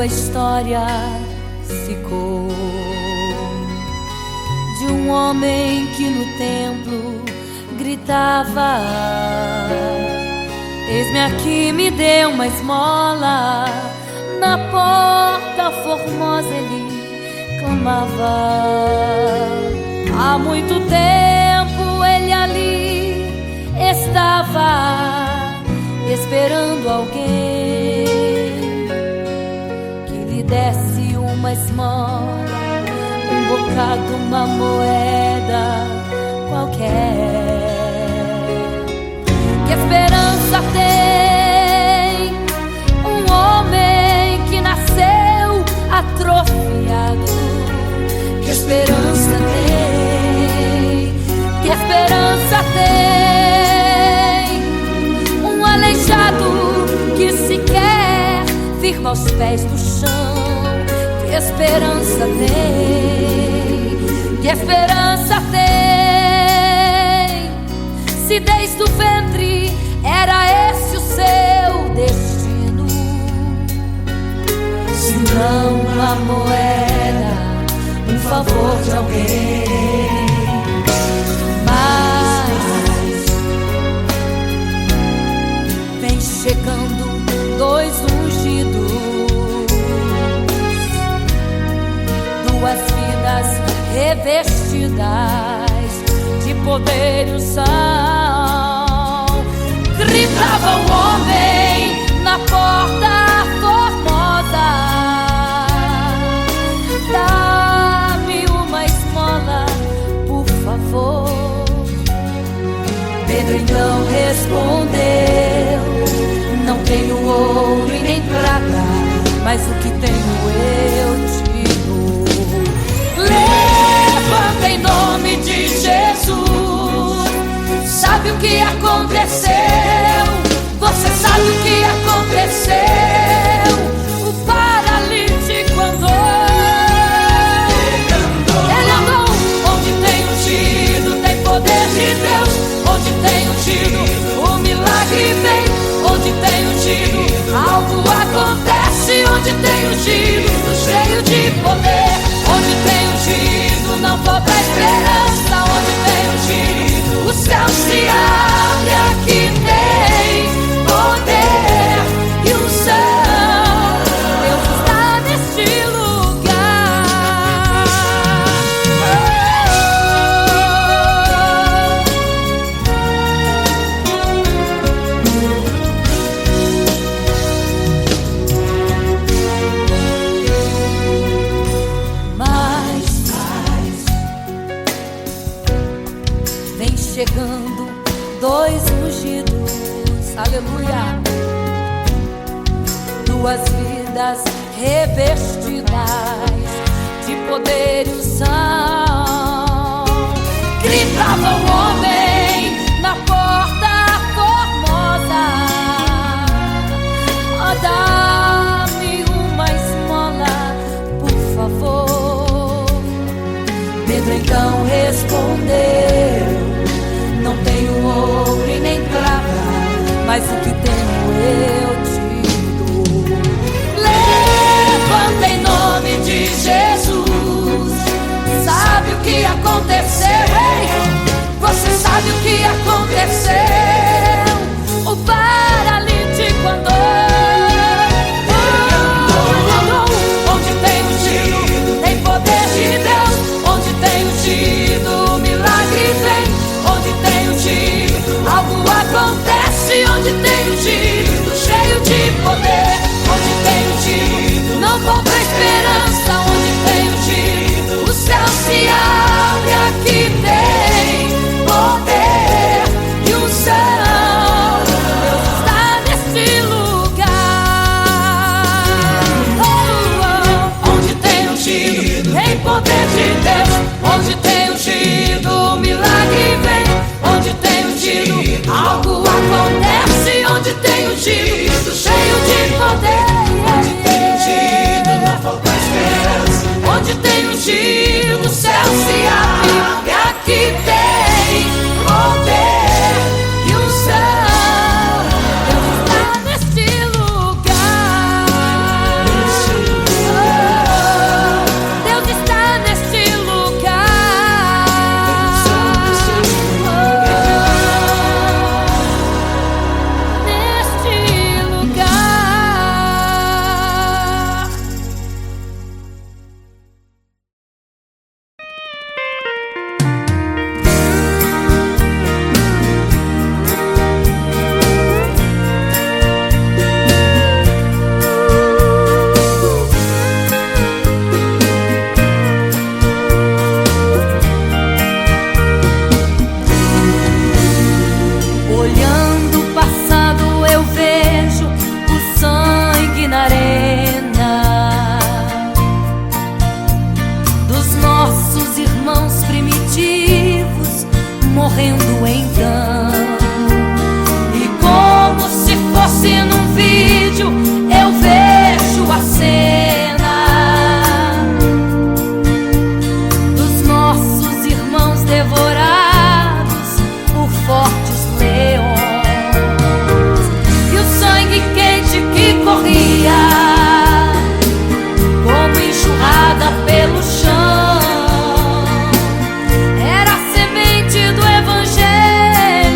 história ficou de um homem que no templo gritava: eis-me aqui, me dê uma esmola. Na porta formosa ele clamava. Há muito tempo ele ali estava esperando alguém que lhe desse uma esmola, um bocado, uma moeda qualquer. Que esperança tem um homem que nasceu atrofiado? Que esperança tem? Que esperança tem um aleijado que sequer firma os pés no chão? Que esperança tem? Que esperança tem? Se desde o ventre era esse o seu destino, se não uma moeda, um favor de alguém. Mas vem chegando dois ungidos, duas vidas revestidas de poder e unção. Gritava o homem na porta formosa: dá-me uma esmola, por favor. Pedro então respondeu: não tenho ouro e nem prata, mas o que tenho eu te dou. Levanta em nome de Jesus. Sabe o que aconteceu? Você sabe o que aconteceu? O paralítico andou. Ele andou. Onde tem ungido, tem poder de Deus. Onde tem ungido, o milagre vem. Onde tem ungido, algo acontece. Onde tem ungido, cheio de poder. Onde tem ungido, não falta esperança. Onde tem ungido, o céu se abre. Aqui tem poder e unção. Deus está neste lugar. Mas vem chegando dois ungidos, aleluia, duas vidas revestidas de poder e unção. Gritava o homem na porta formosa: oh, dá-me uma esmola, por favor. Pedro então respondeu: não tenho ouro e nem prata, mas o que tenho eu te dou. Levanta em nome de Jesus. Sabe o que aconteceu? Você sabe o que aconteceu? O paralítico andou. Onde tem ungido, tem poder de Deus. Onde tem ungido, o milagre vem. Onde tem ungido, algo acontece. Onde tem ungido, cheio de poder. Onde tem ungido, não falta esperança. Onde tem ungido, o céu se abre. Aqui tem poder e unção. Deus está neste lugar. Onde tem ungido, tem poder de Deus. Onde tem ungido, o milagre vem. Onde tem ungido, algo acontece. Onde tem ungido, cheio de poder. Onde tem ungido, não falta esperança. Onde tem ungido, o céu se abre. E aqui tem poder e unção. Deus está neste lugar. então. E como se fosse num vídeo, eu vejo a cena dos nossos irmãos devorados por fortes leões, e o sangue quente que corria como enxurrada pelo chão era a semente do evangelho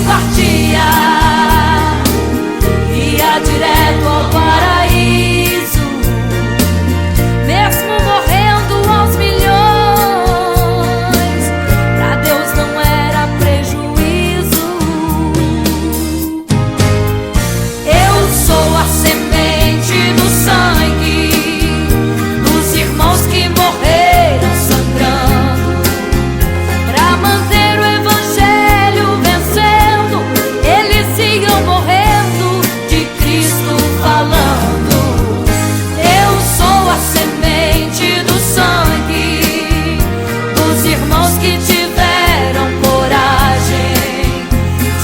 partia, ia direto ao paraíso, mesmo morrendo aos milhões. Pra Deus não era prejuízo. Eu sou a semente do sangue dos irmãos que morreram sangrando pra manter o evangelho vencendo. Eles iam morrendo, de Cristo falando. Eu sou a semente do sangue dos irmãos que tiveram coragem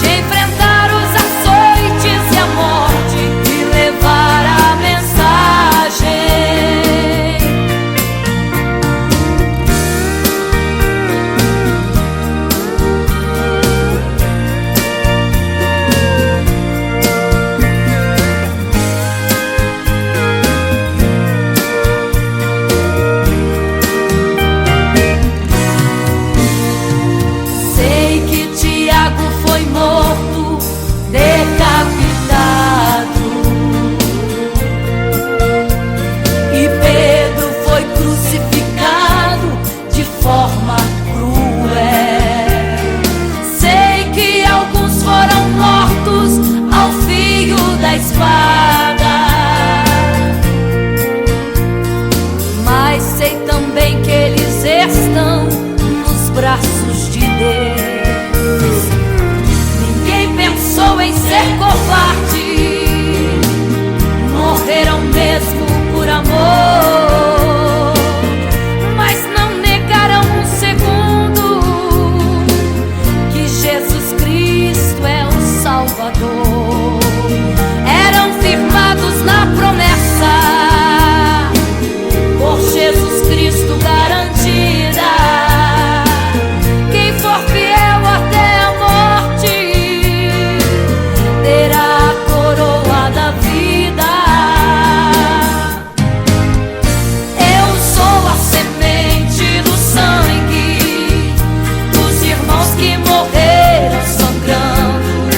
de enfrentar os açoites e a morte e levar a mensagem. Sei que Tiago foi morto, decapitado, e Pedro foi crucificado de forma cruel. Sei que alguns foram mortos ao fio da espada, mas sei também que eles estão nos braços de Deus. Ninguém pensou em ser covarde, morreram mesmo por amor, mas não negaram um segundo que Jesus Cristo é o Salvador. Eram firmados na promessa, por Jesus Cristo garantida. Quem for fiel até a morte terá a coroa da vida. Eu sou a semente do sangue dos irmãos que morreram sangrando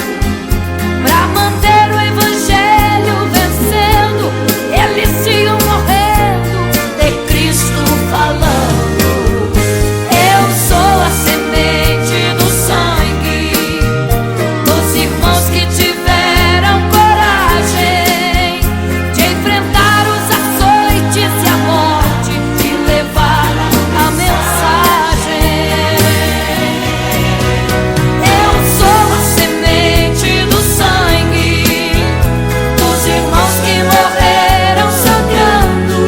pra manter o evangelho vencendo. Eles iam morrendo, de Cristo falando. Eu sou a semente do sangue dos irmãos que tiveram coragem de enfrentar os açoites e a morte e levar a mensagem. Eu sou a semente do sangue dos irmãos que morreram sangrando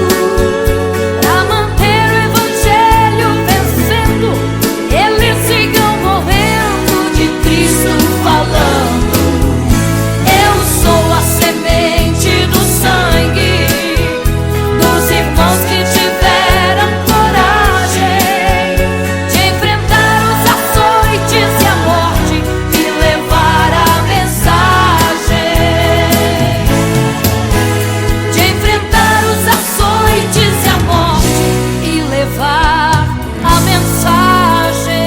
pra manter o evangelho vencendo. Eles sigam morrendo, de Cristo falando. Eu sou a semente do sangue dos irmãos que tiveram coragem de enfrentar os açoites e a morte e levar a mensagem. De enfrentar os açoites e a morte e levar a mensagem.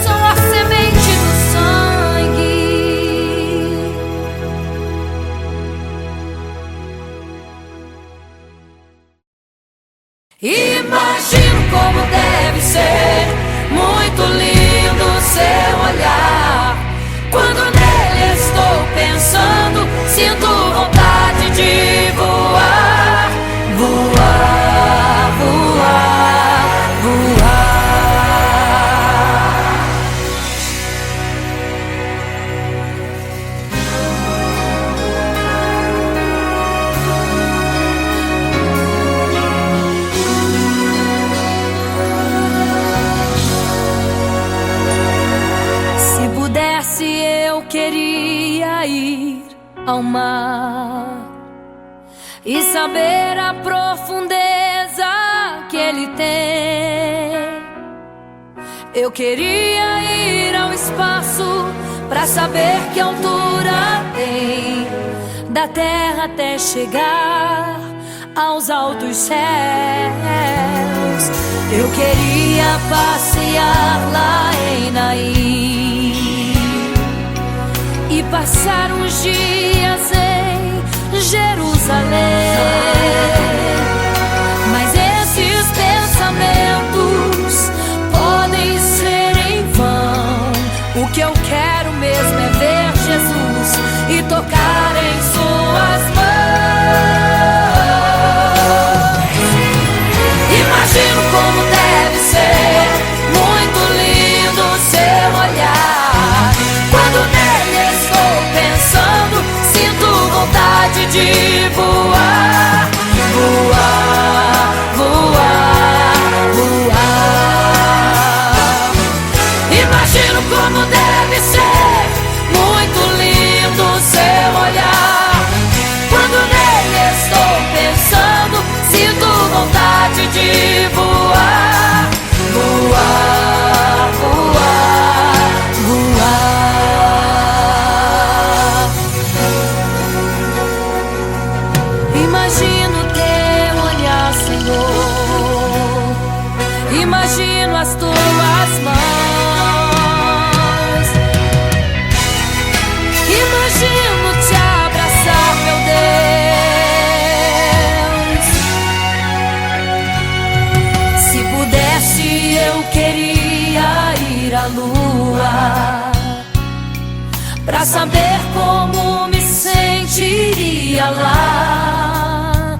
Sou a semente do sangue. Imagino como deve ser muito lindo seu olhar. Quando nele estou pensando, sinto vontade de voar, voar, voar, voar. Se pudesse, eu queria ir ao mar e saber a profundeza que ele tem. Eu queria ir ao espaço pra saber que altura tem, da terra até chegar aos altos céus. Eu queria passear lá passar uns dias em Jerusalém, mas esses pensamentos podem ser em vão. O que eu quero mesmo é ver Jesus e tocar em suas mãos. Imagino como deve ser muito lindo seu olhar. Quando nele estou pensando, sinto vontade de voar, voar, voar, voar. Imagino como deve ser muito lindo seu olhar. Quando nele estou pensando, sinto vontade de voar, voar, voar, voar. Imagino teu olhar, Senhor. Imagino as tuas mãos. Imagino te abraçar, meu Deus. Se pudesse, eu queria ir à lua pra saber como me sentiria lá.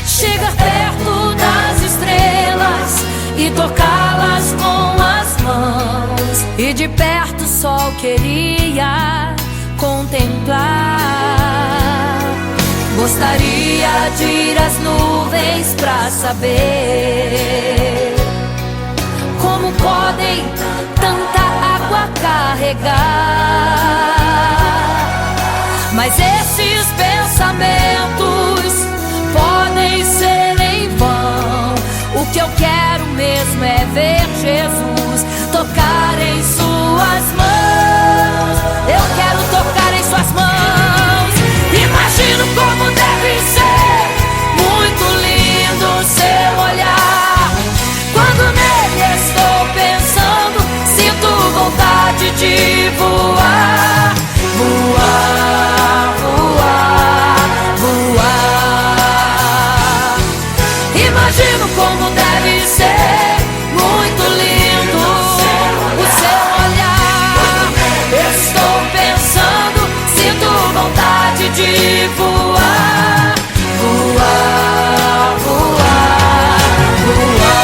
Chegar perto das estrelas e tocá-las com as mãos, e de perto o sol queria contemplar. Gostaria de ir às nuvens pra saber como podem tanta água carregar. Mas esses pensamentos podem ser em vão. O que eu quero mesmo é ver Jesus tocar em suas mãos. Eu quero tocar em suas mãos. Imagino como deve ser muito lindo seu olhar. Quando nele estou pensando, sinto vontade de voar, voar, voar, voar. Imagino como deve ser muito lindo o seu olhar. Estou pensando, sinto vontade de voar, voar, voar, voar.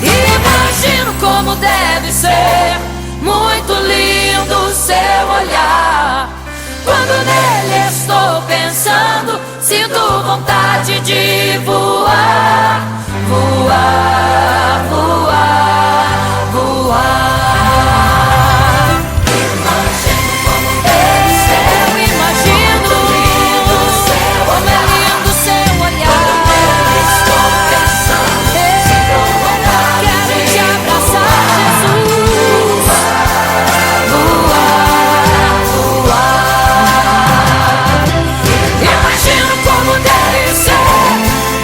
Imagino como deve ser muito lindo o seu olhar. Quando nele estou pensando, sinto vontade de voar, voar, voar, voar. Imagino como deve ser, eu imagino como é lindo o seu olhar. Estou pensando, sinto vontade. Quero te abraçar, Jesus. Voar, voar. Imagino como deve ser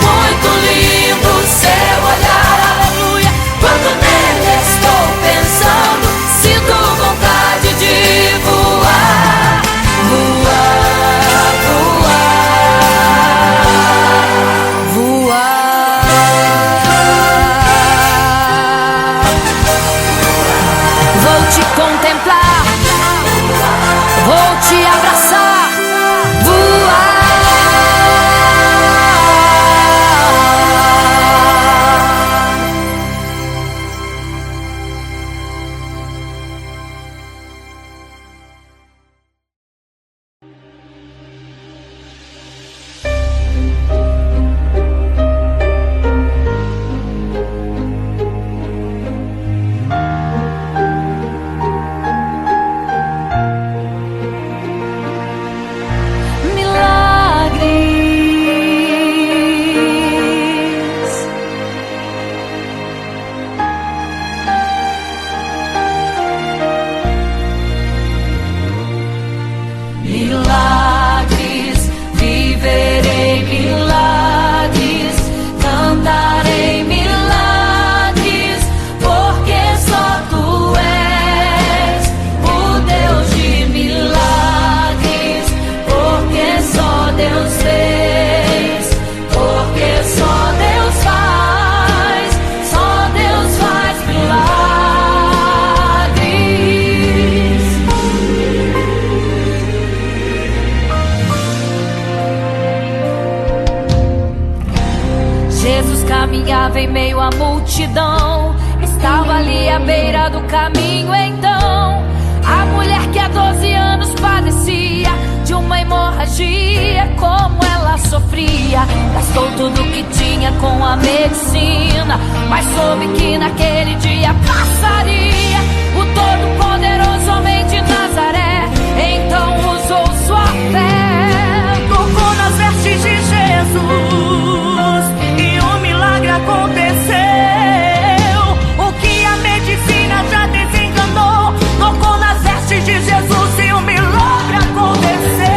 muito lindo o seu olhar, aleluia. Quando nele estou pensando, sinto vontade de voar, voar, voar, voar. Vou te contemplar, vou te abraçar, voar. andava em meio à multidão. Estava ali à beira do caminho então a mulher que há 12 anos padecia de uma hemorragia. Como ela sofria, gastou tudo que tinha com a medicina, mas soube que naquele dia passaria o todo-poderoso homem de Nazaré. Então usou sua fé, tocou nas vestes de Jesus e um milagre aconteceu. O que a medicina já desenganou, tocou nas vestes de Jesus e um milagre aconteceu.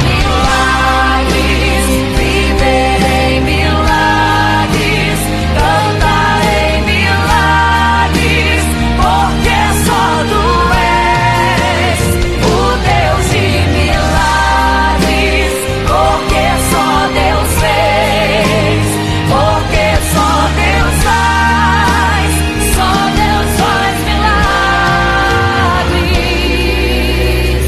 Milagres, viverei milagres, cantarei milagres, porque só tu és o Deus de milagres, porque só Deus fez, porque só Deus faz, só Deus faz milagres.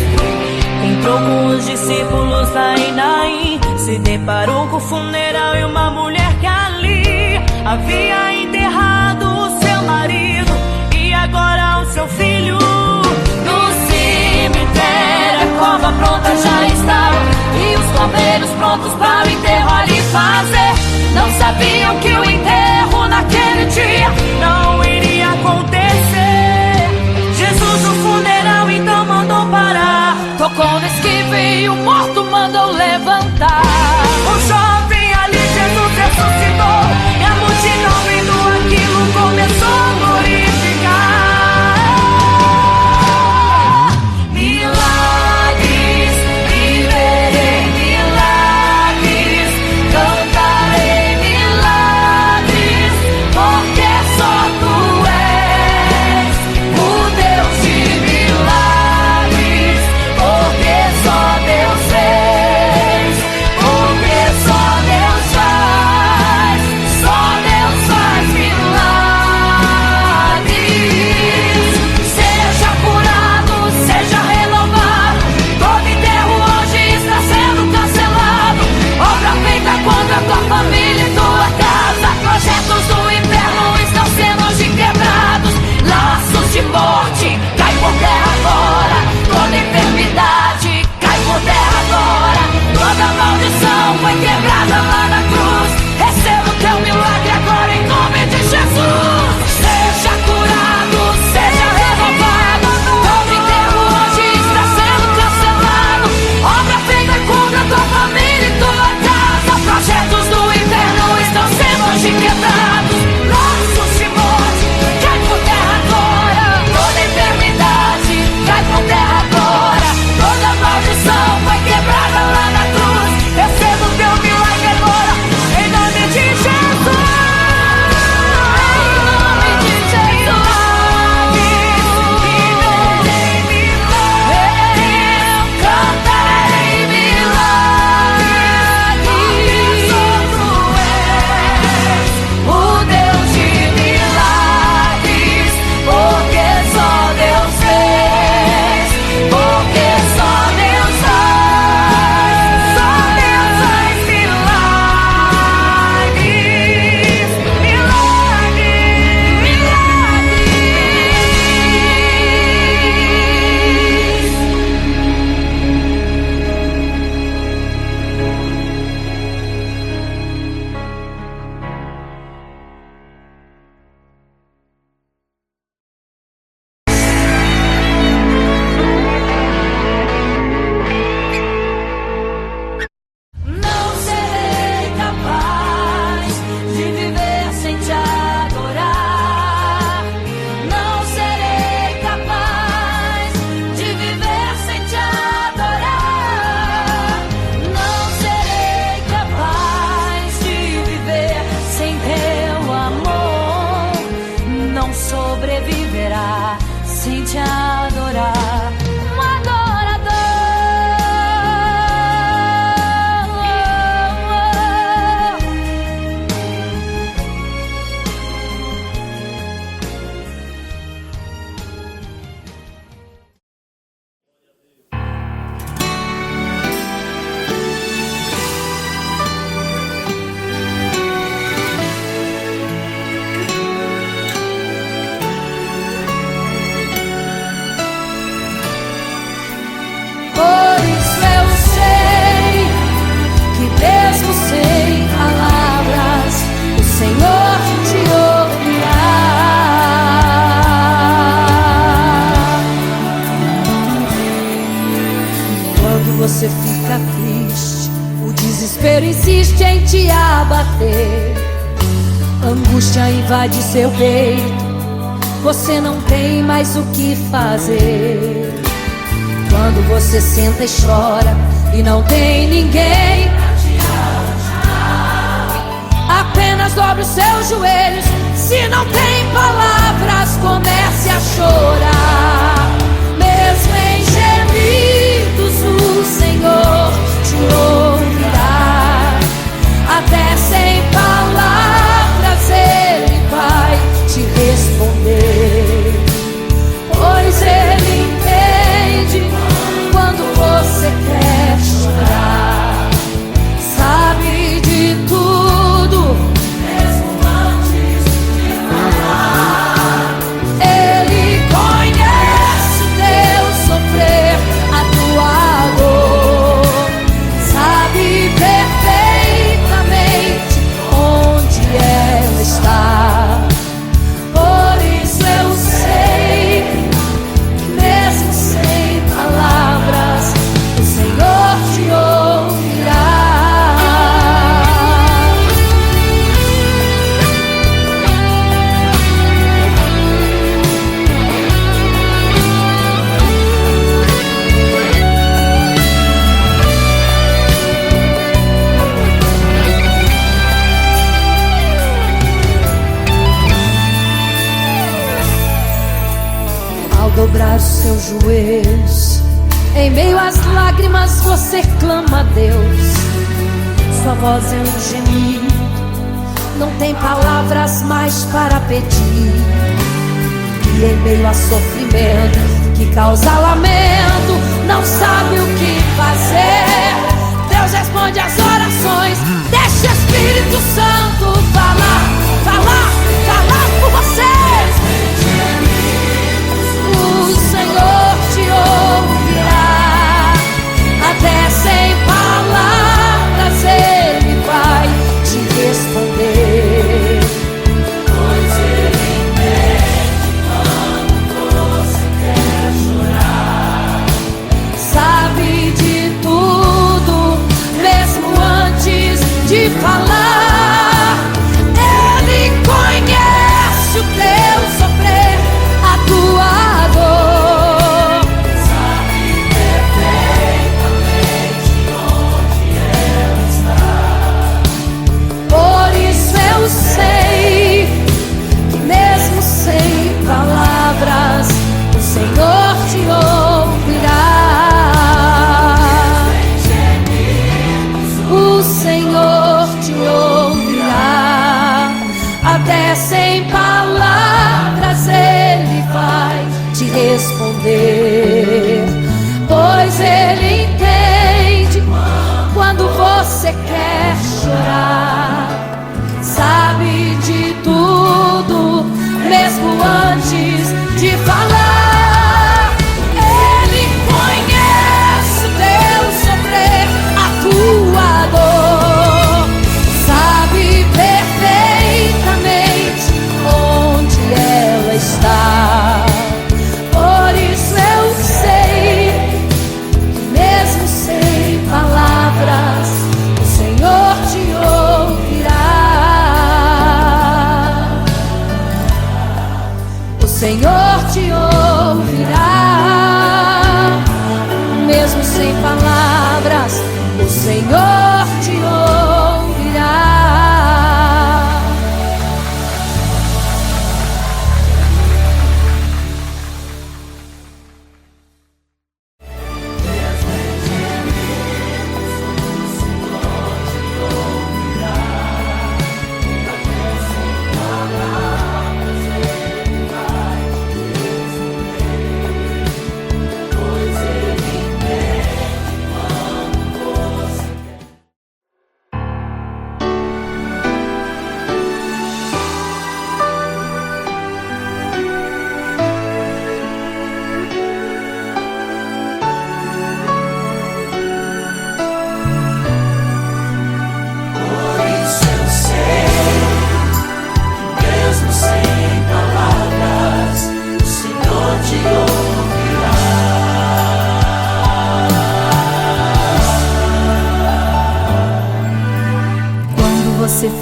Entrou com os discípulos lá em Naim, se deparou com o funeral e uma mulher que ali havia enterrado o seu marido e agora o seu filho. No cemitério a cova pronta já estava e os bombeiros prontos para o enterro ali fazer. Não sabiam que o enterro naquele dia Não iria acontecer. Jesus no funeral então mandou parar. tocou no esquive e o morto mandou levantar. O jovem ali, Jesus ressuscitou e a multidão vendo aquilo começou a glorificar. Milagres, viverei milagres, cantarei milagres, porque só tu és o Deus de milagres, porque só Deus fez, porque só Deus faz, só Deus faz milagres. Seja curado, seja renovado, todo enterro hoje está sendo cancelado. Obra feita contra tua família e tua casa, projetos do inferno estão sendo hoje quebrados. Laços de morte, cai por terra agora. Toda enfermidade, cai por terra agora. Toda maldição foi quebrada lá na cruz. Receba o teu milagre agora em nome de Jesus. Seja curado, seja renovado, todo enterro hoje está sendo cancelado. Obra feita contra tua família e tua casa, projetos do inferno estão sendo hoje quebrados. Laços de morte, cai por terra agora. Toda enfermidade, cai por terra agora. Toda maldição foi quebrada lá na cruz. Receba o teu milagre agora em nome de Jesus. Não serei capaz de viver sem te adorar. Não serei capaz de viver sem te adorar. Não serei capaz de viver sem teu amor. Não sobreviverá sem te adorar. Um adorador. você fica triste, o desespero insiste em te abater, angústia invade seu peito, você não tem mais o que fazer. Quando você senta e chora e não tem ninguém, apenas dobre os seus joelhos. Se não tem palavras, comece a chorar. Mesmo em gemidos, o Senhor te ouvirá. Até sem palavras Ele vai te responder, pois Ele entende quando você quer chorar. Sabe de tudo, mesmo antes de falar. Ele conhece o teu sofrer, a tua dor. Sabe perfeitamente onde ela está. Por isso eu sei que mesmo sem palavras o Senhor te ouvirá. Ao dobrar os seus joelhos, em meio às lágrimas você clama a Deus. Sua voz é um gemido, não tem palavras mais para pedir. E em meio a sofrimento que causa lamento, não sabe o que fazer. Deus responde às orações, deixa o Espírito Santo falar, falar, falar por você. O Senhor te ouvirá. Até sem palavras Ele vai te responder, pois Ele entende quando você quer chorar. Sabe de tudo, mesmo antes de falar. Ele conhece o teu sofrer, a tua dor. Sabe perfeitamente onde ela está. Por isso eu sei que mesmo sem palavras o Senhor te ouvirá. O Senhor te ouvirá. Até sem palavras Ele vai te responder, pois Ele entende quando você quer chorar. Sabe de tudo, mesmo antes de falar. Ele conhece o teu sofrer, a tua dor. Sabe perfeitamente onde ela está. Por isso eu sei que mesmo sem palavras o Senhor te ouve.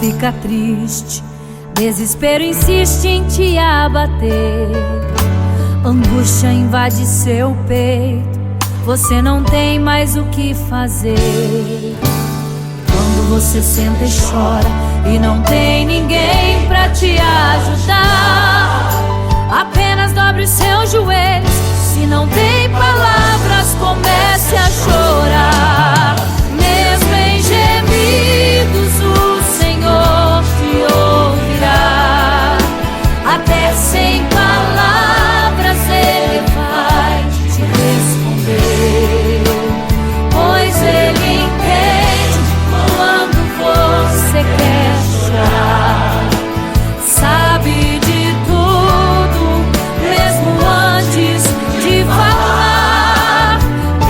fica triste, desespero insiste em te abater, angústia invade seu peito, você não tem mais o que fazer. Quando você senta e chora e não tem ninguém pra te ajudar, apenas dobre os seus joelhos. Se não tem palavras, comece a chorar. Mesmo em gemidos, o Senhor te ouvirá. Até sem palavras Ele vai te responder, pois Ele entende quando você quer chorar. Sabe de tudo, mesmo antes de falar.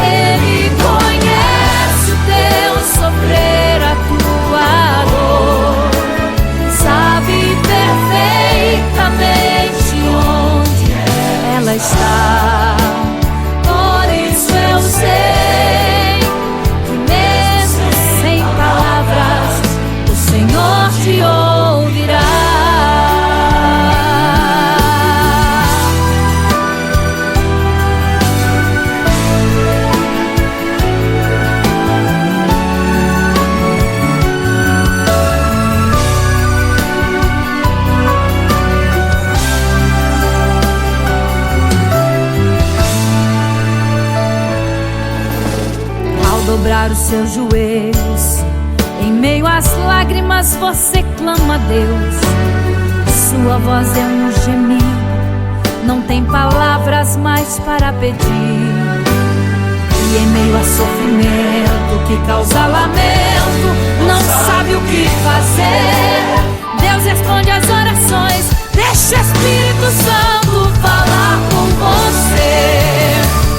Ele conhece o teu sofrer, a tua dor. Sabe perfeitamente onde ela está. Por isso eu sei que mesmo sem palavras o Senhor te ouvirá. Dobrar os seus joelhos, em meio às lágrimas você clama a Deus. Sua voz é um gemido, não tem palavras mais para pedir. E em meio a sofrimento que causa lamento, não sabe o que fazer. Deus responde às orações, deixa o Espírito Santo falar com você.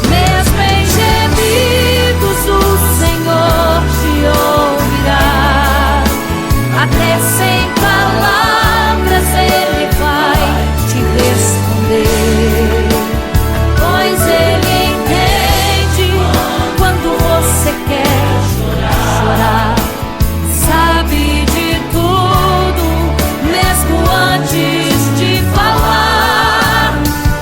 Mesmo em gemidos o Senhor te ouvirá. Até sem palavras Ele vai te responder, pois Ele entende quando você quer chorar. Sabe de tudo, mesmo antes de falar.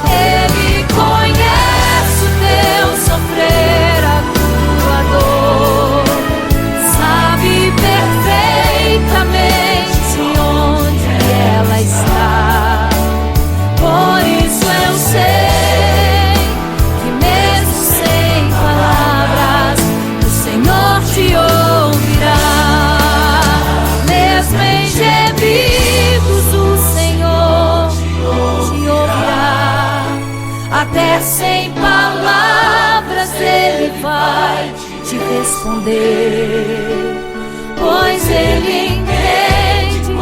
Ele conhece o teu sofrer, a tua dor. Sabe perfeitamente onde ela está. Por isso eu sei que mesmo sem palavras o Senhor te ouvirá. Mesmo em gemidos o Senhor te ouvirá. Até sem palavras Ele vai te responder, pois Ele entende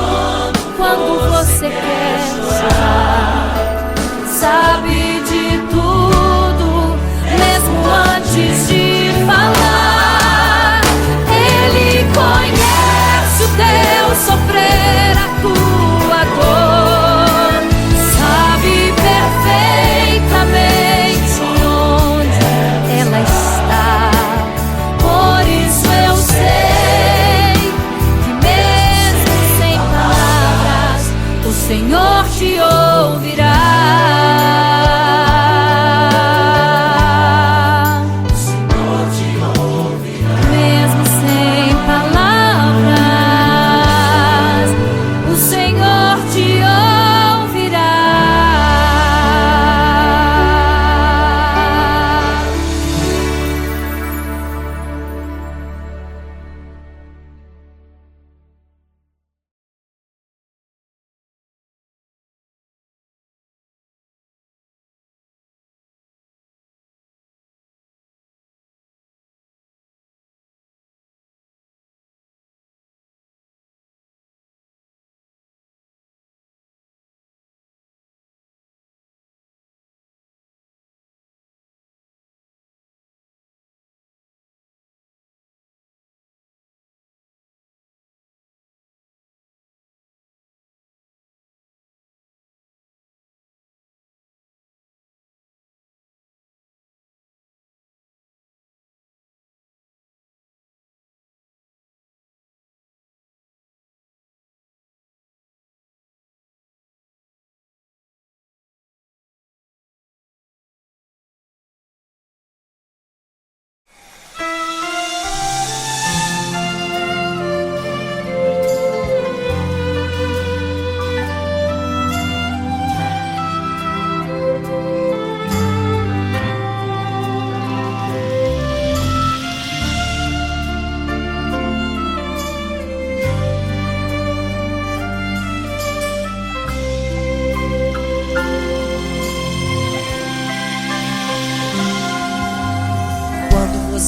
quando você quer chorar. Sabe de tudo, mesmo antes de falar. Ele conhece o teu sofrer, a tua dor. Sabe perfeitamente onde ela está. Por isso eu sei que mesmo sem palavras o Senhor te ouvirá.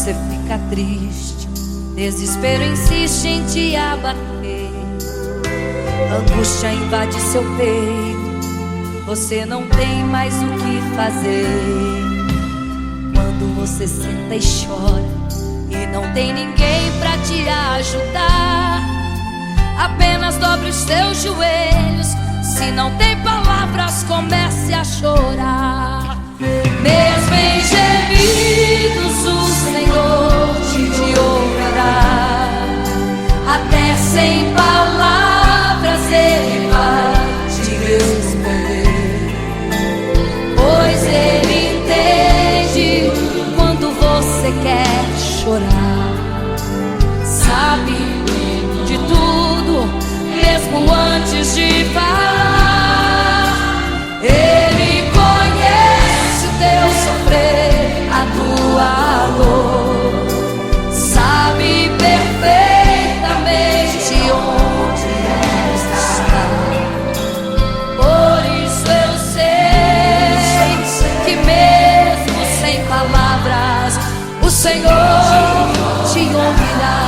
você fica triste, desespero insiste em te abater, angústia invade seu peito, você não tem mais o que fazer. Quando você senta e chora e não tem ninguém pra te ajudar, apenas dobre os seus joelhos. Se não tem palavras, comece a chorar. Mesmo em gemidos, o Senhor te ouvirá. Até sem palavras Ele vai te responder, pois Ele entende quando você quer chorar. Sabe de tudo, mesmo antes de falar. Ele conhece o teu sofrer, a tua dor, sabe perfeitamente onde está. Por isso eu sei que mesmo sem palavras o Senhor te ouvirá.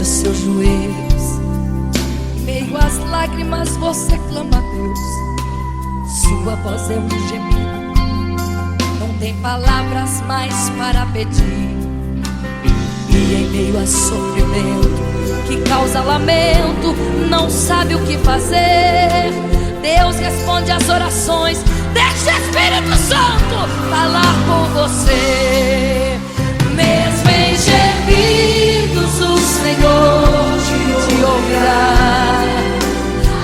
Os seus joelhos, em meio às lágrimas você clama a Deus. Sua voz é um gemido, não tem palavras mais para pedir. E em meio a sofrimento que causa lamento, não sabe o que fazer. Deus responde às orações, deixa o Espírito Santo falar com você. Mesmo em gemidos o Senhor te ouvirá.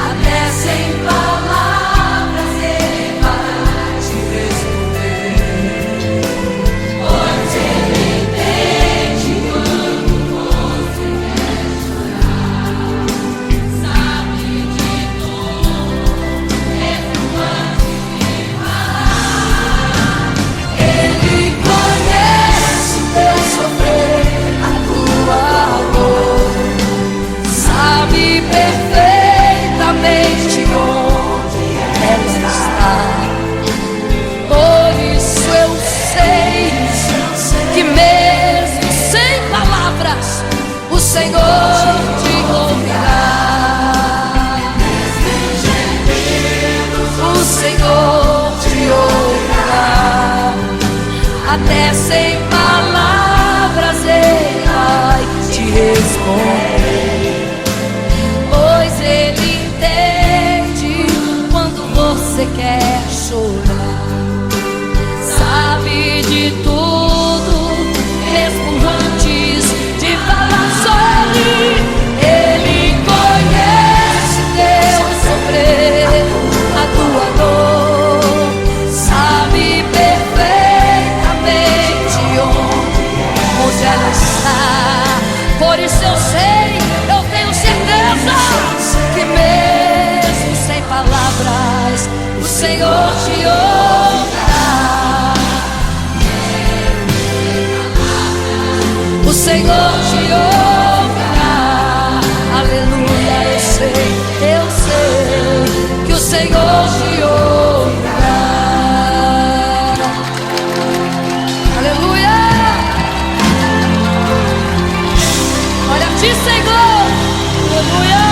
Até sem palavras Ele vai te responder, pois Ele entende quando você quer chorar. Sabe de tudo, mesmo antes de falar. Ele conhece o teu sofrer, a tua dor, sabe perfeitamente onde ela está. Por isso eu sei que mesmo sem palavras o Senhor te ouvirá. O Senhor te ouvirá. Até sem palavras Ele vai te responder, pois Ele entende quando você quer chorar. Sabe de tudo, mesmo antes de falar sobre. Ele conhece teu sofrer, a tua dor, sabe perfeitamente onde ela está. Por isso eu sei, eu tenho certeza que mesmo sem palavras o Senhor te ouvirá. O Senhor te ouvirá. Aleluia, eu sei que o Senhor te ouvirá. Aleluia. Olha a ti, Senhor. Aleluia.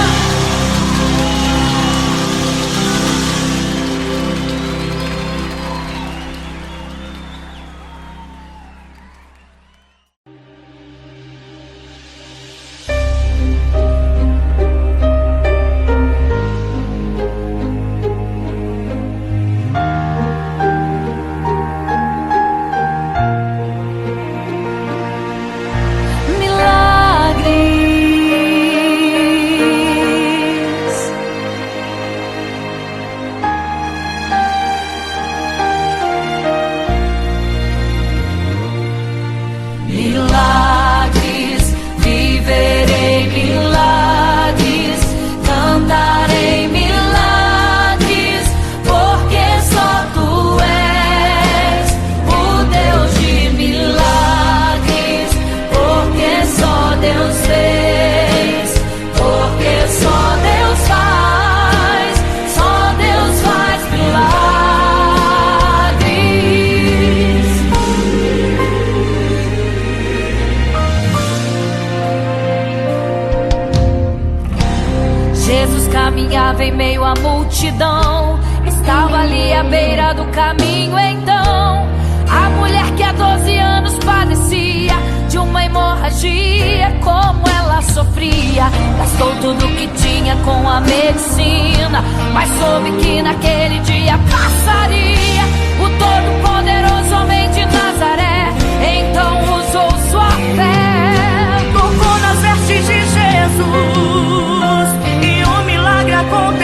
caminhava em meio à multidão. Estava ali à beira do caminho então a mulher que há 12 anos padecia de uma hemorragia. Como ela sofria, gastou tudo que tinha com a medicina, mas soube que naquele dia passaria o todo-poderoso homem de Nazaré. Então usou sua fé, tocou nas vestes de Jesus e um milagre aconteceu.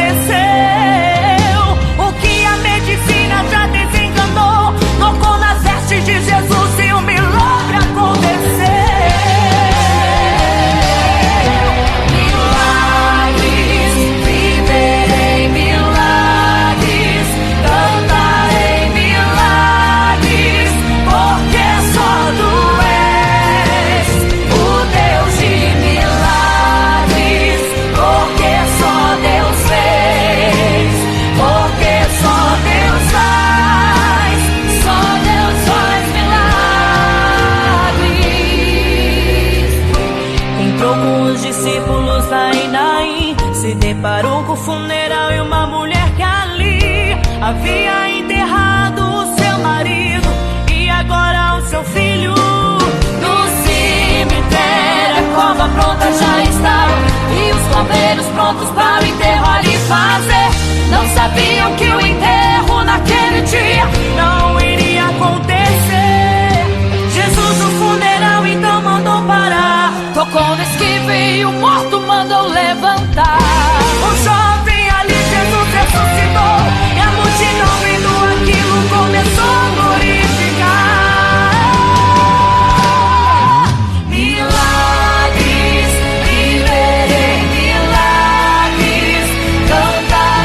O que a medicina já desenganou, tocou nas vestes de Jesus e um milagre aconteceu. Milagres, viverei milagres, cantarei milagres, porque só tu és o Deus de milagres, porque só Deus fez, porque só Deus faz, só Deus faz milagres. Entrou com os discípulos lá em Naim, se deparou com o funeral e uma mulher que ali havia enterrado o seu marido e agora o seu filho. No cemitério a cova pronta já estava e os bombeiros prontos para o enterro ali fazer. Não sabiam que o enterro naquele dia Não iria acontecer. Jesus no funeral então mandou parar. tocou no esquive e o morto mandou levantar. O jovem ali, Jesus ressuscitou e a multidão vendo aquilo começou a glorificar. Milagres, viverei milagres, cantarei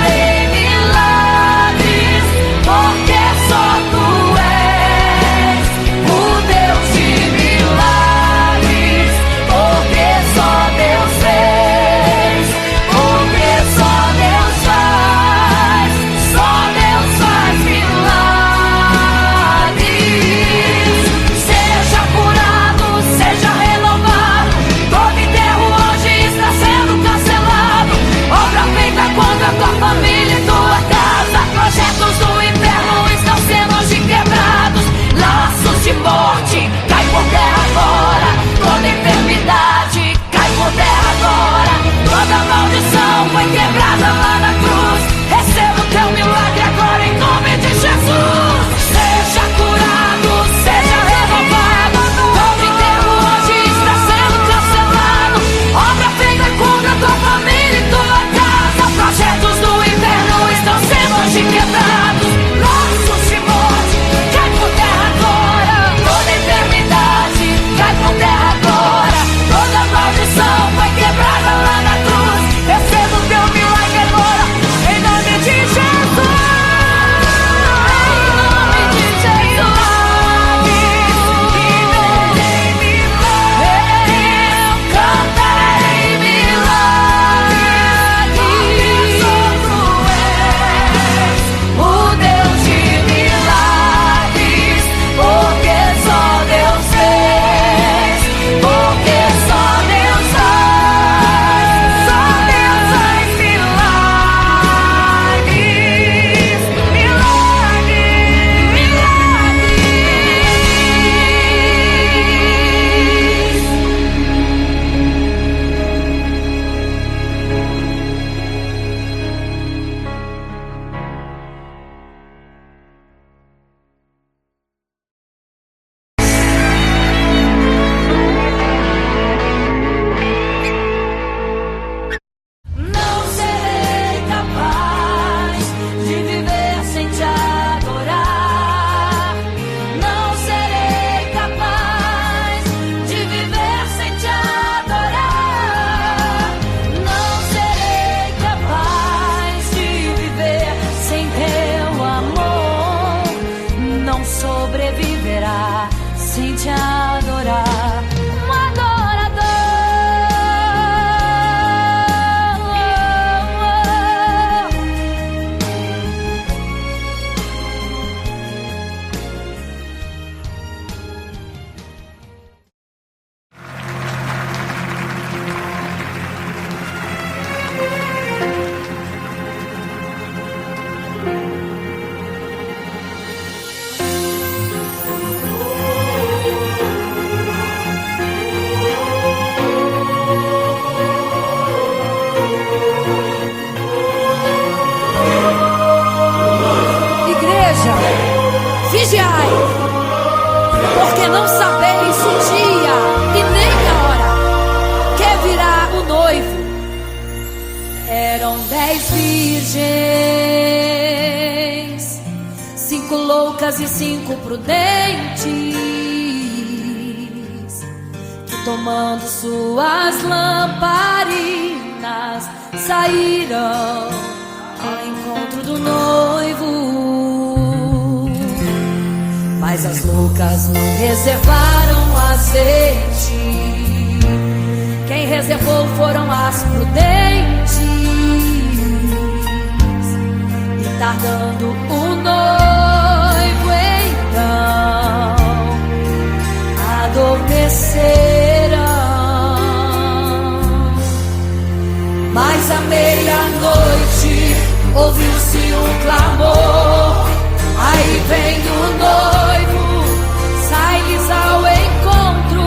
loucas e 5 prudentes, que tomando suas lamparinas saíram ao encontro do noivo. Mas as loucas não reservaram azeite, quem reservou foram as prudentes. E tardando o noivo então adormeceram. Mas à meia-noite ouviu-se um clamor, aí vem o noivo, sai-lhes ao encontro.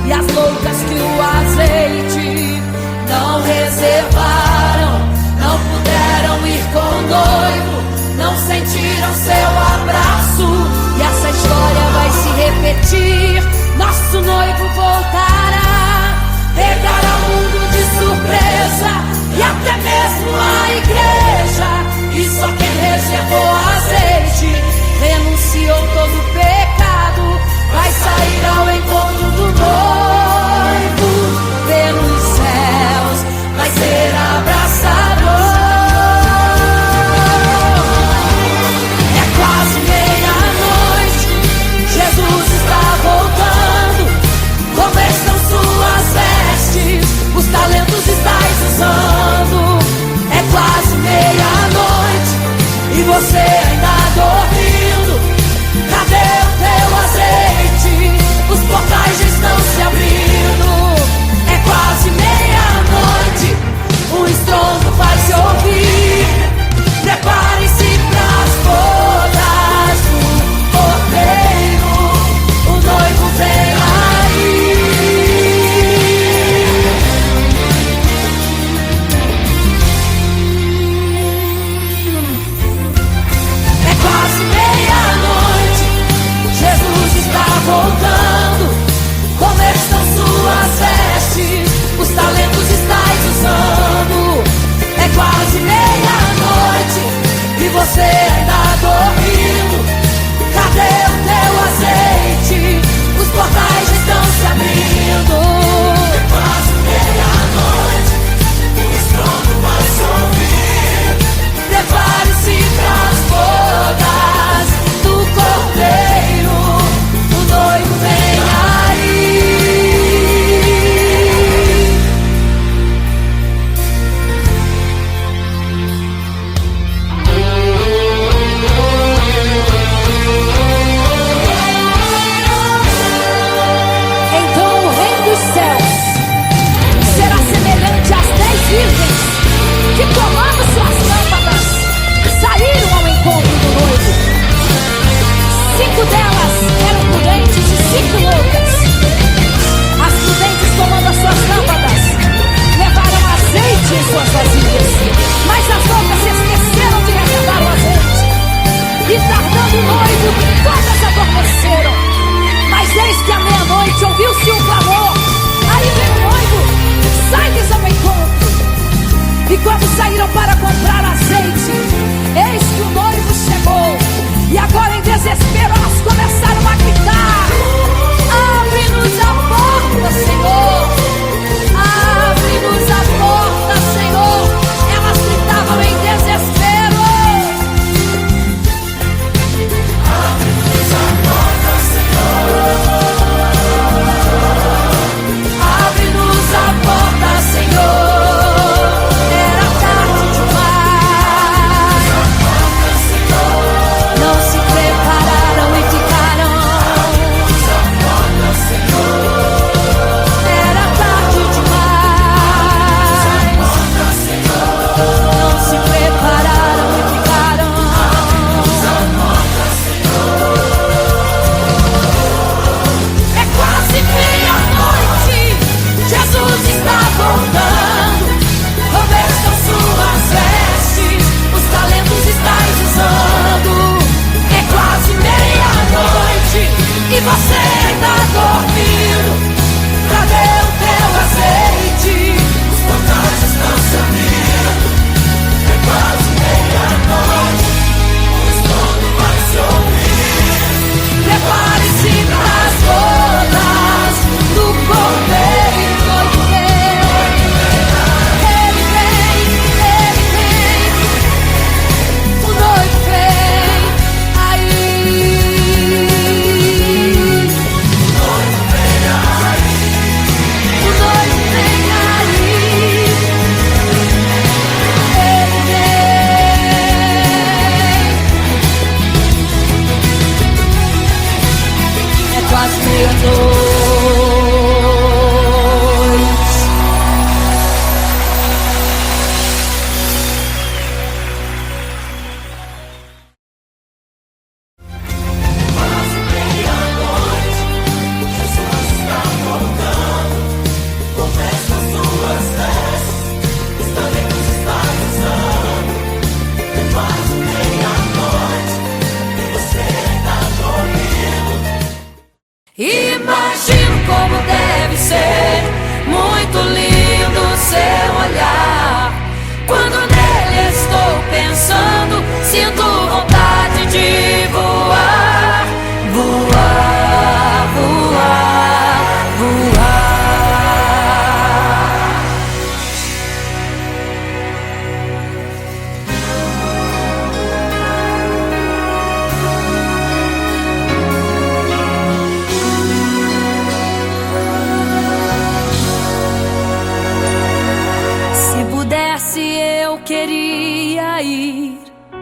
E as loucas que o azeite não reservaram, não puderam ir com o noivo, não sentiram seu abraço. E essa história vai se repetir, nosso noivo voltará, pegará o mundo de surpresa e até mesmo a igreja. E só quem reservou azeite, renunciou todo pecado, vai sair ao encontro do noivo pelos céus, vai ser abraçador. É quase meia-noite, Jesus está voltando, conversam suas vestes, os talentos estáis usando. É quase meia-noite e você ainda dormindo, cadê o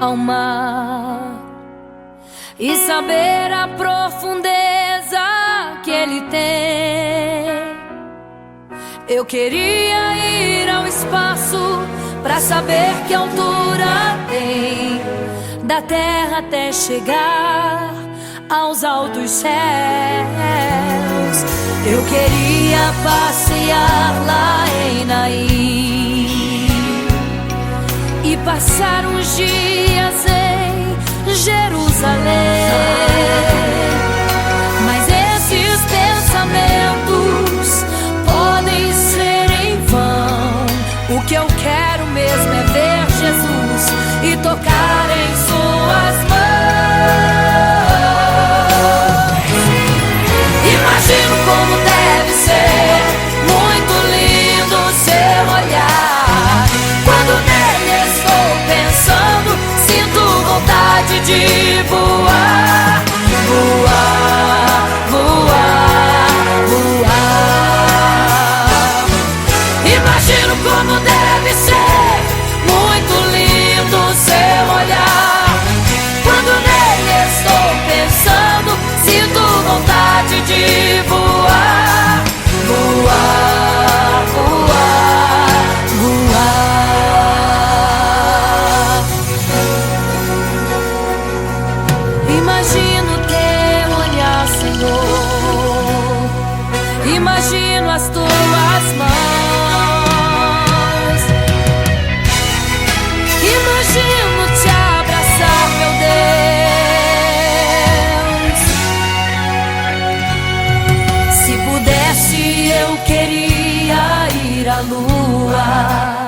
ao mar e saber a profundeza que ele tem. Eu queria ir ao espaço pra saber que altura tem, da terra até chegar aos altos céus. Eu queria passear lá em Naim e passar uns dias em Jerusalém. Mas esses pensamentos podem ser em vão. O que eu quero mesmo é ver Jesus e tocar em suas mãos. Imagino como deve ser muito lindo seu olhar. Quando nele estou pensando, sinto vontade de voar, voar, voar, voar. Imagino como deve ser muito lindo seu olhar. Quando nele estou pensando, sinto vontade de voar, voar, voar, voar. Imagino teu olhar, Senhor. Imagino as tuas mãos. Imagino te abraçar, meu Deus. Se pudesse, eu queria ir à lua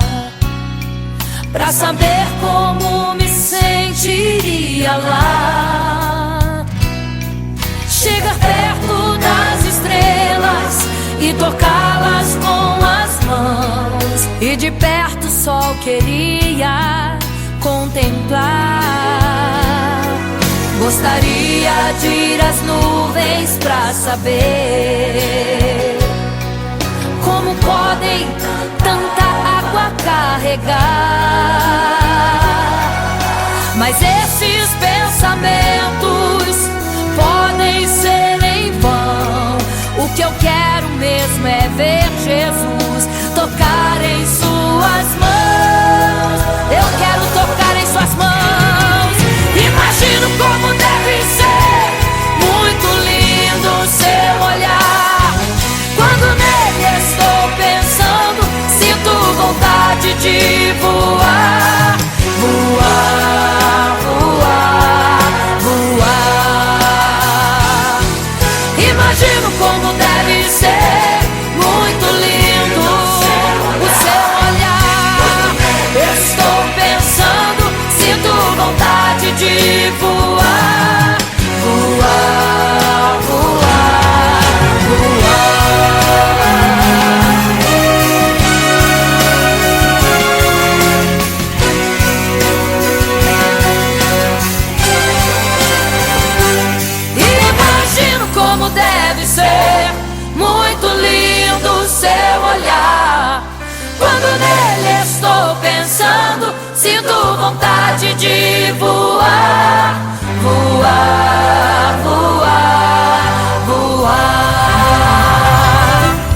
pra saber como me sentiria lá. Chegar perto das estrelas e tocá-las com as mãos, e de perto só queria contemplar. Gostaria de ir às nuvens pra saber como podem tanta água carregar. Mas esses pensamentos podem ser em vão. O que eu quero mesmo é ver Jesus, tocar em suas mãos. Eu quero tocar em suas mãos. Imagino como deve ser muito lindo seu olhar. Quando nele estou pensando, sinto vontade de voar, voar, voar, voar. Imagino como deve ser muito lindo o seu olhar. Estou pensando, sinto vontade de voar, voar, voar, voar. Imagino como deve ser muito lindo seu olhar. Quando nele estou pensando, sinto vontade de voar, voar, voar, voar.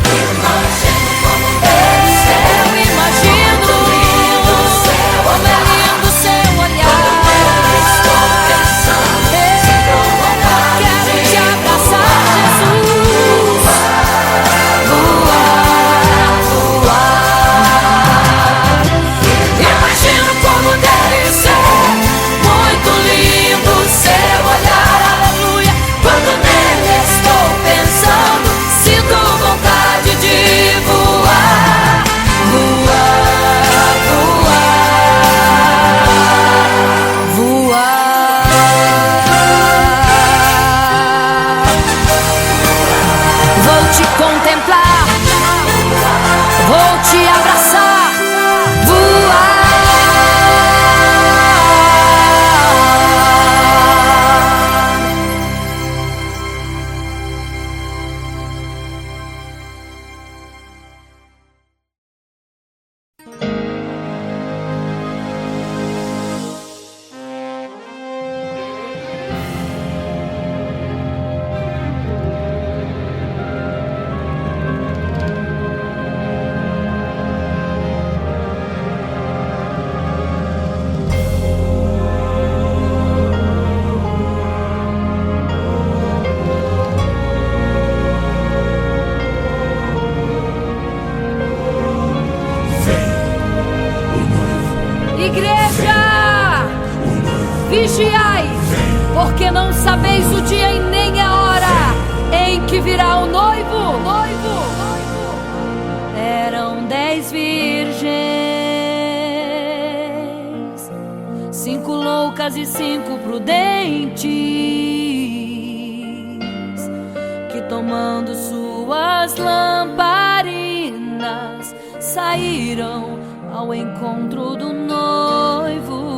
Imagino como deve ser, eu imagino como é lindo seu olhar. Estou pensando, sinto vontade, quero te abraçar, Jesus. Voar, voar. Imagino como deve ser muito lindo seu olhar, aleluia. Quando nele estou pensando, sinto vontade de voar, voar, voar, voar. Vou te contemplar, vou te abraçar, voar. vigiai, porque não sabeis o dia e nem a hora em que virá o noivo. Eram 10 virgens, 5 loucas e 5 prudentes, que tomando suas lamparinas saíram ao encontro do noivo.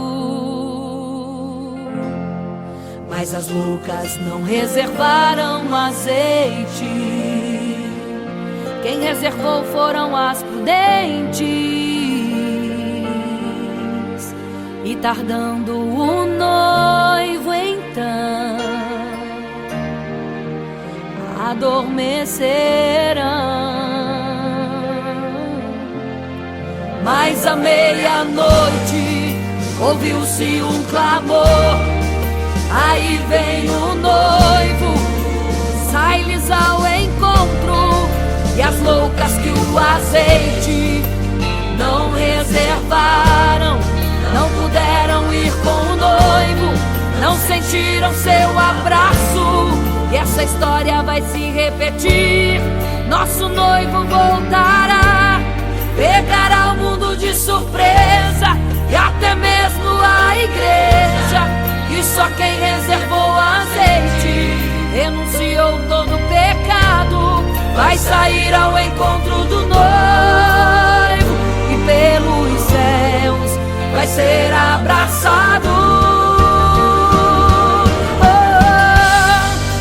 Mas as loucas não reservaram azeite. Quem reservou foram as prudentes. E tardando o noivo então, adormecerão. Mas à meia-noite ouviu-se um clamor: aí vem o noivo, sai-lhes ao encontro. E as loucas que o azeite não reservaram, não puderam ir com o noivo, não sentiram seu abraço. E essa história vai se repetir. Nosso noivo voltará, pegará o mundo de surpresa, e até mesmo a igreja. E só quem reservou azeite, renunciou todo o pecado, vai sair ao encontro do noivo, e pelos céus vai ser abraçado.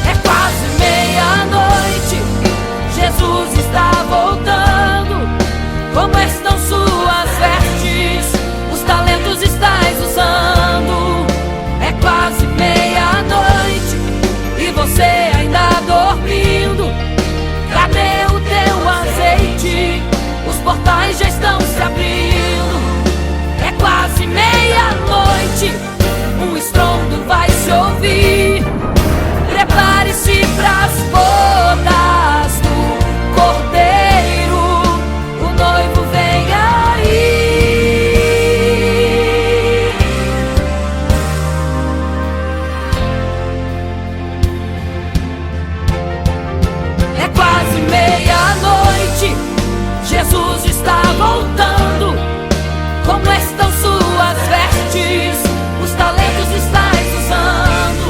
É quase meia-noite, Jesus está voltando. Como estão suas vestes? Os talentos estais usando. É quase meia-noite e você ainda dormindo. Cadê o teu azeite? Os portais já estão se abrindo. É quase meia-noite, um estrondo vai se ouvir. Prepare-se pras bodas do Cordeiro, o noivo vem aí. É quase meia-noite, Jesus está voltando. Como estão suas vestes? Os talentos estais usando.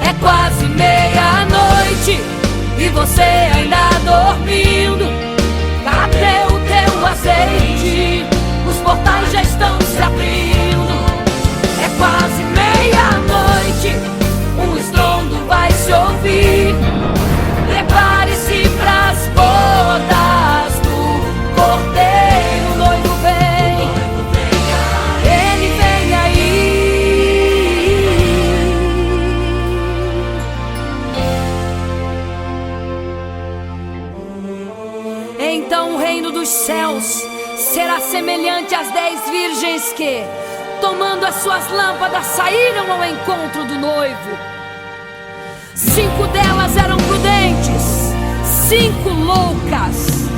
É quase meia-noite e você ainda dormindo. Cadê o teu azeite? Os portais já estão se abrindo. É quase meia-noite, um estrondo vai se ouvir. Prepare-se pras bodas do Cordeiro, o noivo vem, ele vem aí. Então o reino dos céus será semelhante às 10 virgens que, tomando as suas lâmpadas, saíram ao encontro do noivo. 5 delas eram prudentes, 5 loucas.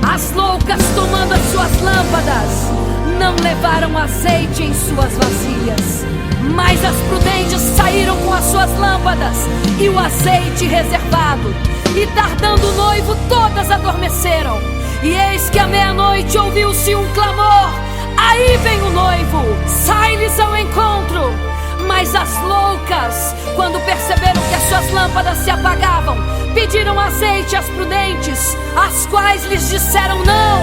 As loucas, tomando as suas lâmpadas, não levaram azeite em suas vasilhas. Mas as prudentes saíram com as suas lâmpadas e o azeite reservado. E tardando o noivo, todas adormeceram. E eis que à meia-noite ouviu-se um clamor: aí vem o noivo, sai-lhes ao encontro. Mas as loucas, quando perceberam que as suas lâmpadas se apagavam, pediram azeite às prudentes, as quais lhes disseram: não,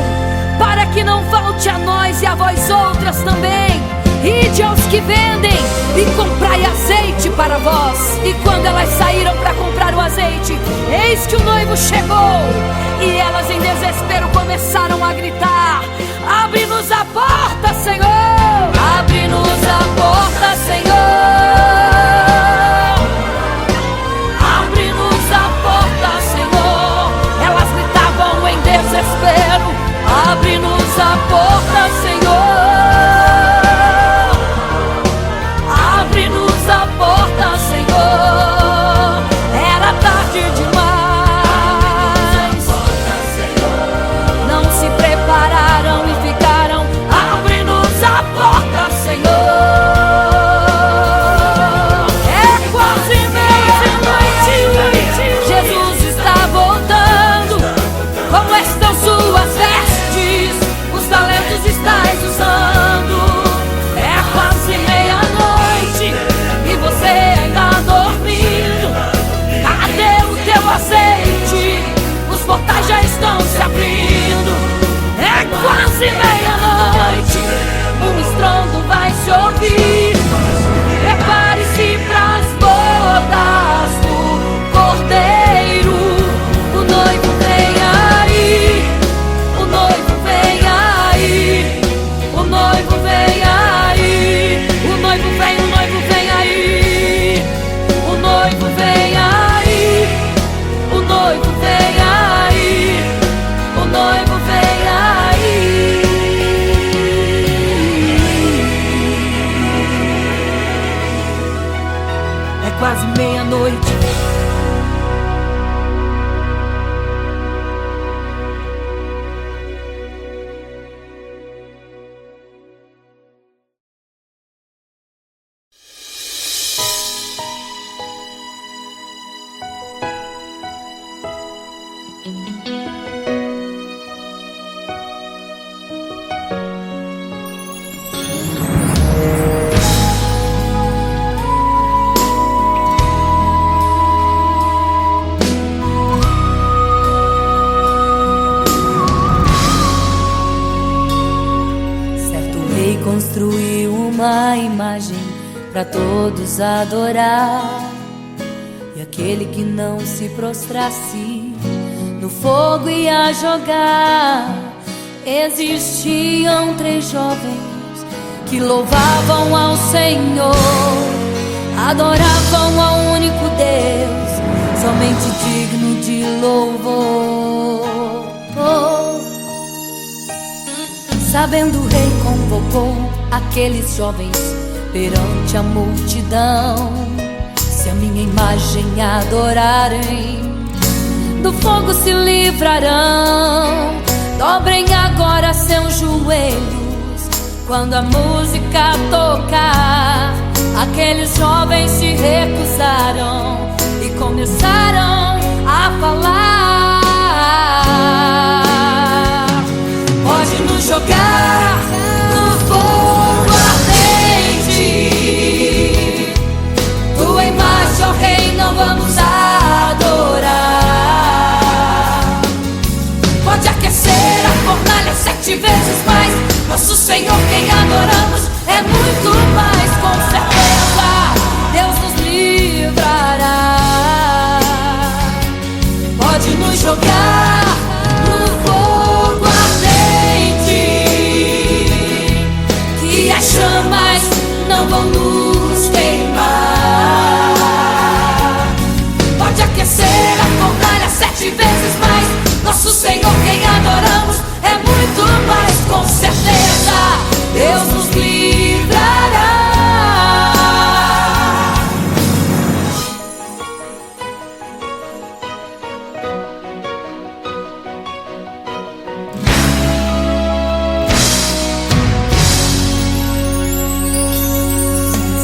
para que não falte a nós e a vós outras também. Ide aos que vendem e comprai azeite para vós. E quando elas saíram para comprar o azeite, eis que o noivo chegou. E elas em desespero começaram a gritar: abre-nos a porta, Senhor! Abre-nos a porta, Senhor! Abre-nos a porta, Senhor! Elas gritavam em desespero: abre-nos a porta, Senhor! Abre-nos a porta, Senhor! Era tarde demais. uma imagem para todos adorar. E aquele que não se prostrasse no fogo ia jogar. Existiam 3 jovens que louvavam ao Senhor, adoravam ao único Deus, somente digno de louvor. Sabendo, o rei convocou aqueles jovens perante a multidão. Se a minha imagem adorarem, do fogo se livrarão. Dobrem agora seus joelhos quando a música tocar. Aqueles jovens se recusaram e começaram a falar: pode nos jogar no fogo ardente, tua imagem, ó Rei, não vamos adorar. Pode aquecer a fornalha 7 vezes mais, nosso Senhor quem adoramos é muito mais, com certeza Deus nos livrará. Pode nos jogar no fogo ardente, que as chamas não vão nos queimar. Pode aquecer a fornalha 7 vezes mais, nosso Senhor quem adoramos é muito mais, com certeza Deus nos livrará.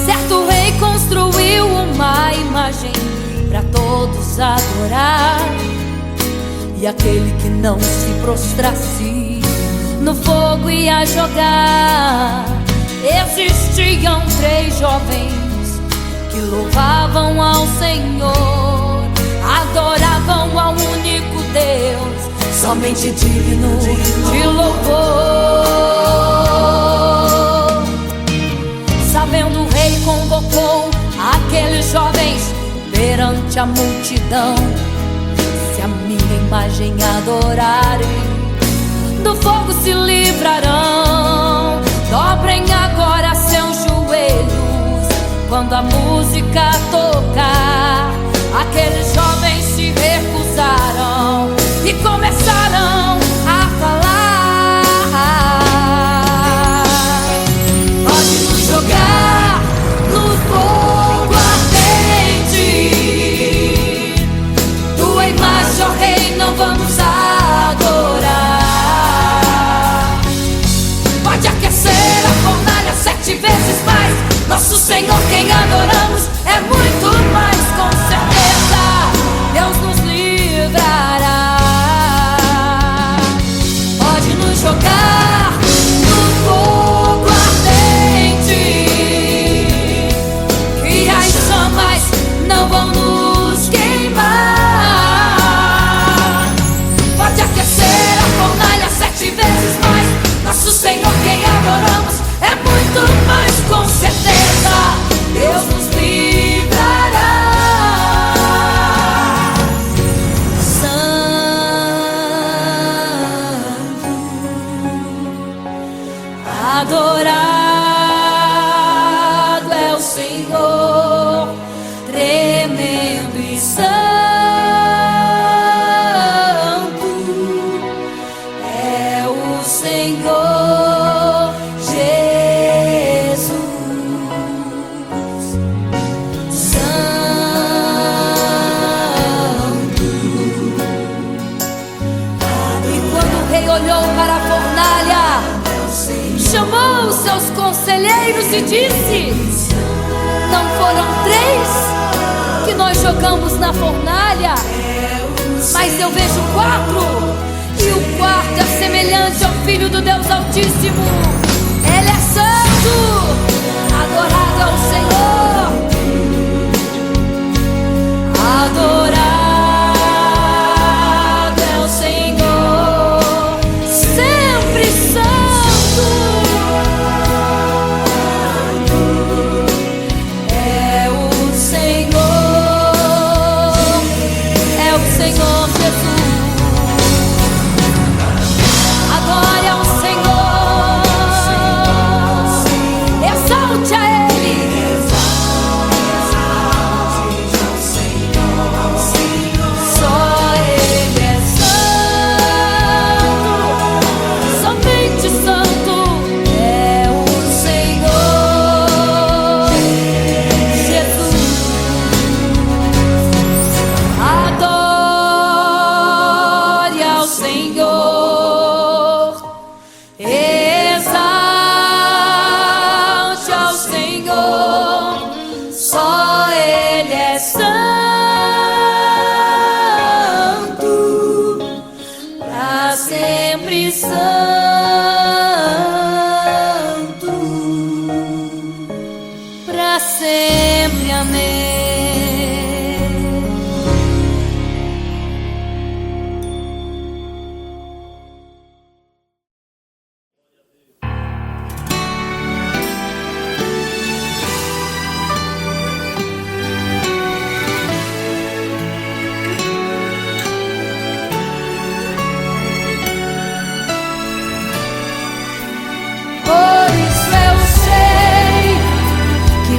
Certo rei construiu uma imagem para todos adorar. E aquele que não se prostrasse no fogo ia jogar. Existiam 3 jovens que louvavam ao Senhor, adoravam ao único Deus, somente digno de louvor. Sabendo, o rei convocou aqueles jovens perante a multidão. Se a minha imagem adorarem, do fogo se livrarão. Dobrem agora seus joelhos quando a música tocar. Aqueles jovens se recusaram e começaram a falar: pode nos jogar no fogo ardente, tua imagem, ó Rei, não vamos adorar. Pode aquecer a fornalha 7 vezes mais, nosso Senhor quem adoramos é muito mais, com certeza Deus nos livrará. Pode nos jogar no fogo ardente, que as chamas não vão nos queimar. Pode aquecer a fornalha 7 vezes mais, nosso Senhor quem adoramos é muito mais, com certeza Deus nos livrará. Santo, adorado é o Senhor, tremendo e santo é o Senhor Jesus. Santo. E quando o rei olhou para a fornalha, chamou os seus conselheiros e disse: não foram 3 que nós jogamos na fornalha, mas eu vejo 4, e o 4 é semelhante ao Filho do Deus Altíssimo. Ele é santo, adorado é o Senhor, adorado é o Senhor, sempre santo. Senhor. Exalte ao Senhor, só Ele é santo, pra sempre santo, pra sempre. Amém.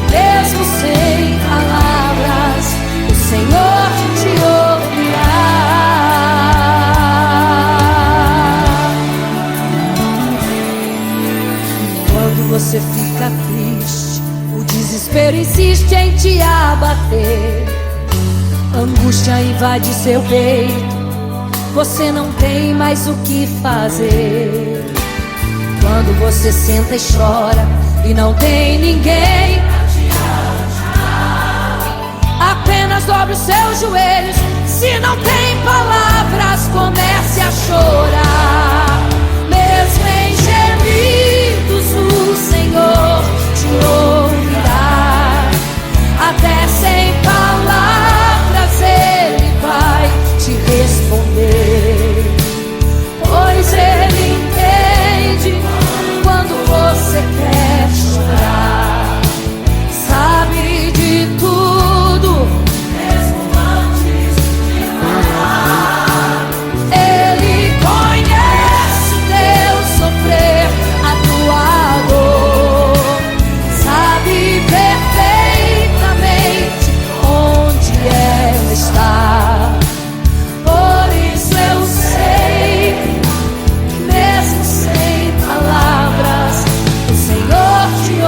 Mesmo sem palavras, o Senhor te ouvirá. Quando você fica triste, o desespero insiste em te abater. Angústia invade seu peito, você não tem mais o que fazer. Quando você senta e chora e não tem ninguém, apenas dobre os seus joelhos. Se não tem palavras, comece a chorar. Mesmo em gemidos, o Senhor te ouvirá. Até sem palavras Ele vai te responder, pois Ele entende quando você quer chorar. Sabe de tudo, mesmo antes de falar. Ele conhece o teu sofrer, a tua dor. Sabe perfeitamente onde ela está. Por isso eu sei, mesmo sem palavras, o Senhor te ouvirá.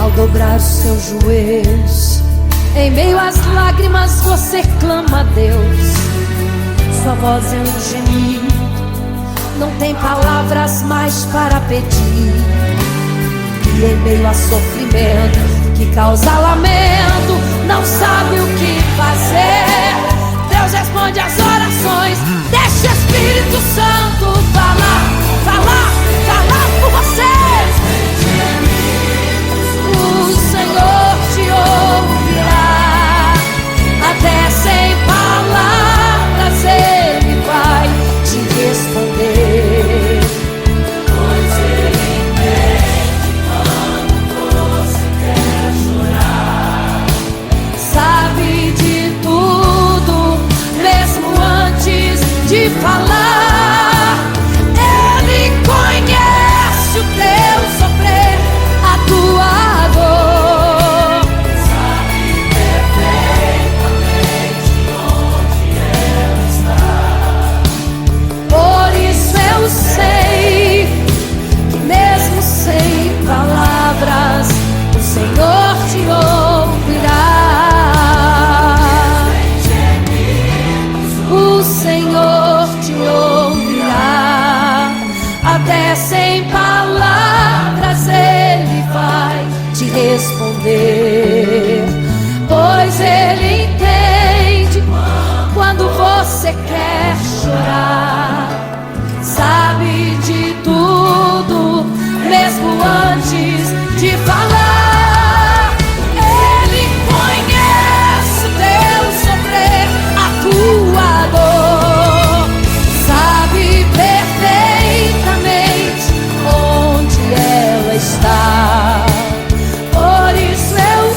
Ao dobrar os seus joelhos, em meio às lágrimas você clama a Deus. Sua voz é um gemido, não tem palavras mais para pedir. E em meio a sofrimento que causa lamento, não sabe o que fazer. Deus responde às orações, deixa o Espírito Santo falar, falar, falar por você. O Senhor te ouvirá. Até sem palavras Ele vai te responder, pois Ele entende quando você quer chorar. Sabe de tudo, mesmo antes de falar. Ele conhece o teu sofrer, a tua dor. Sabe perfeitamente onde ela está. Por isso eu sei que mesmo sem palavras, o Senhor te ouvirá. O Senhor te ouvirá. Até sem palavras Ele vai te responder, pois Ele entende quando você quer chorar. Sabe de tudo, mesmo antes de falar. Ele conhece o teu sofrer, a tua dor. Sabe perfeitamente onde ela está. Por isso eu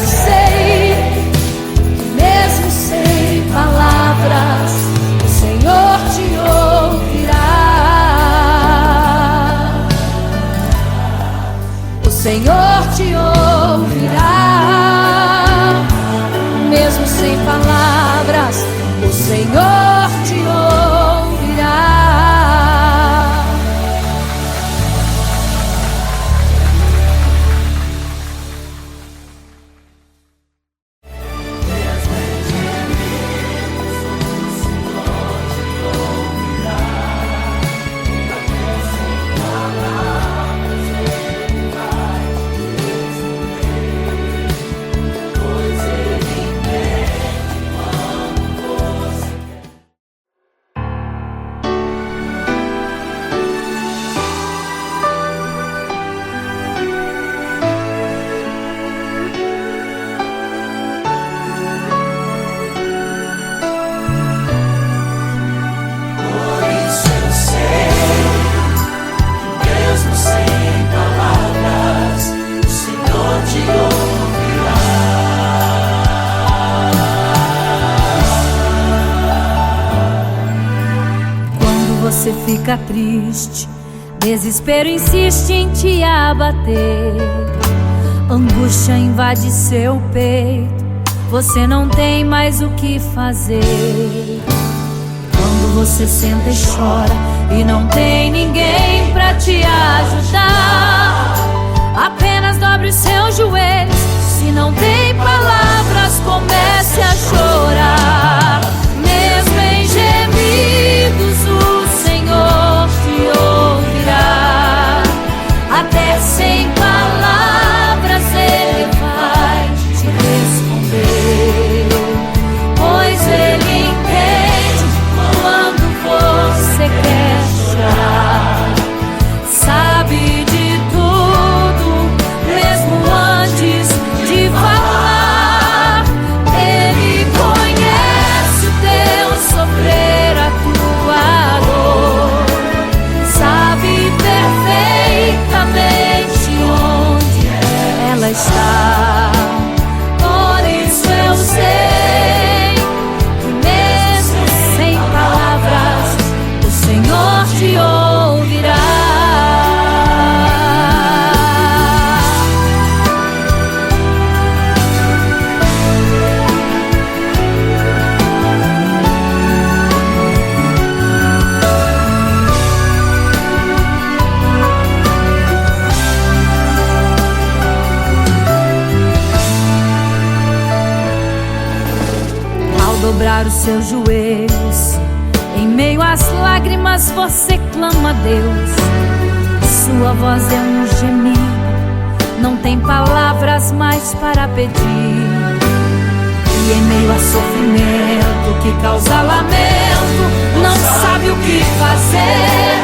fica triste, desespero insiste em te abater, angústia invade seu peito, você não tem mais o que fazer. Quando você senta e chora e não tem ninguém pra te ajudar, apenas dobre os seus joelhos. Se não tem palavras, comece a chorar. Mesmo em gemidos, o Senhor te ouvirá. Até sem palavras Ele vai te responder, pois Ele entende quando você quer chorar. Sabe de tudo, mesmo antes de falar. Ele conhece o teu sofrer, a tua dor. Sabe perfeitamente onde ela está. Por isso eu sei que mesmo sem palavras o Senhor te ouvirá. Ao dobrar os seus joelhos, em meio às lágrimas você clama a Deus. Sua voz é um gemido, não tem palavras mais para pedir. E em meio a sofrimento que causa lamento, não sabe o que fazer.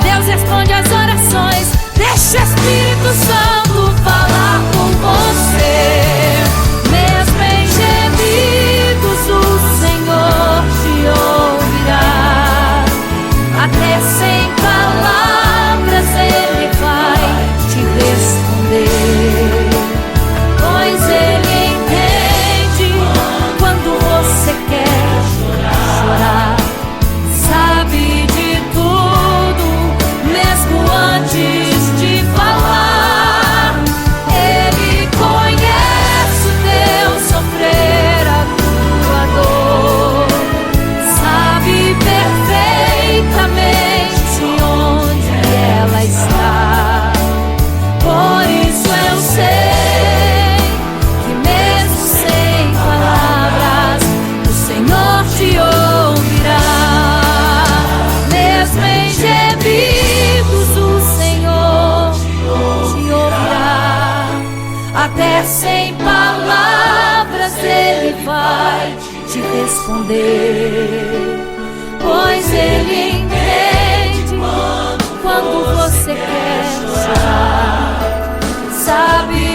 Deus responde às orações, deixa o Espírito Santo falar com você. Mesmo em gemidos o Senhor te ouvirá. Até sem palavras Ele vai te responder, pois Ele entende quando você quer chorar. Sabe de tudo, mesmo antes de falar. Ele conhece o teu sofrer, a tua dor. Sabe perfeitamente onde ela está. Por isso eu sei que mesmo sem palavras o Senhor te ouvirá. Mesmo em gemidos o Senhor te ouvirá. Até sem palavras Ele vai te responder, pois Ele entende quando você quer chorar. Sabe